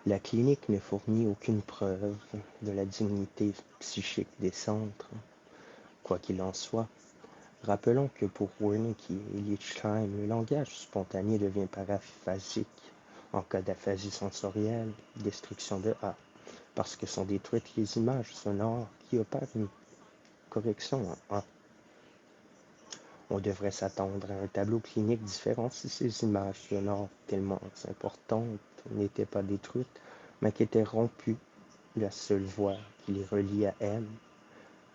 La clinique ne fournit aucune preuve de la dignité psychique des centres. Quoi qu'il en soit, rappelons que pour Wernicke et Lichtenstein, le langage spontané devient paraphasique en cas d'aphasie sensorielle, destruction de A, parce que sont détruites les images sonores qui opèrent une correction en A. On devrait s'attendre à un tableau clinique différent si ces images sonores tellement importantes n'étaient pas détruites, mais qu'étaient rompues la seule voie qui les relie à M.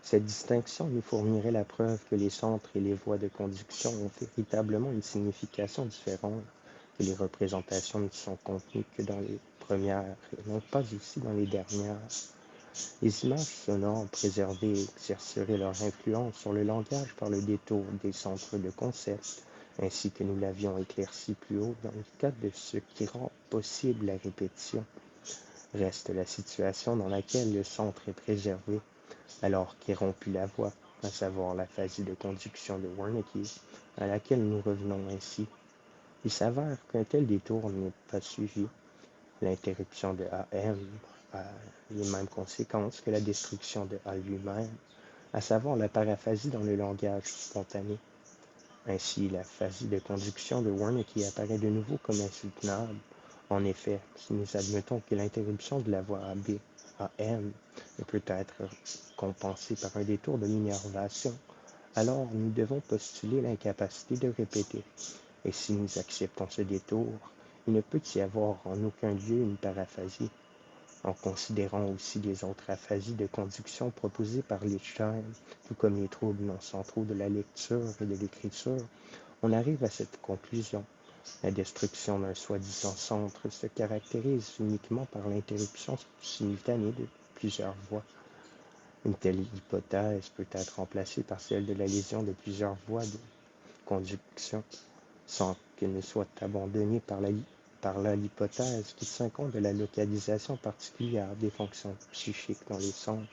Cette distinction nous fournirait la preuve que les centres et les voies de conduction ont véritablement une signification différente, que les représentations ne sont contenues que dans les premières et non pas aussi dans les dernières. Les images sonores préservées exerceraient leur influence sur le langage par le détour des centres de concept, ainsi que nous l'avions éclairci plus haut dans le cadre de ce qui rend possible la répétition. Reste la situation dans laquelle le centre est préservé, alors qu'est rompue la voie, à savoir la phase de conduction de Wernicke, à laquelle nous revenons ainsi. Il s'avère qu'un tel détour n'est pas suivi. L'interruption de AM a les mêmes conséquences que la destruction de A lui-même, à savoir la paraphasie dans le langage spontané. Ainsi, la phasie de conduction de Wernicke apparaît de nouveau comme insoutenable. En effet, si nous admettons que l'interruption de la voie AB AM ne peut être compensée par un détour de l'innervation, alors nous devons postuler l'incapacité de répéter. Et si nous acceptons ce détour, il ne peut y avoir en aucun lieu une paraphasie. En considérant aussi les autres aphasies de conduction proposées par Lichtenstein, tout comme les troubles non centraux de la lecture et de l'écriture, on arrive à cette conclusion. La destruction d'un soi-disant centre se caractérise uniquement par l'interruption simultanée de plusieurs voies. Une telle hypothèse peut être remplacée par celle de la lésion de plusieurs voies de conduction, sans qu'elle ne soit abandonnée par l'hypothèse qui tient compte de la localisation particulière des fonctions psychiques dans les centres.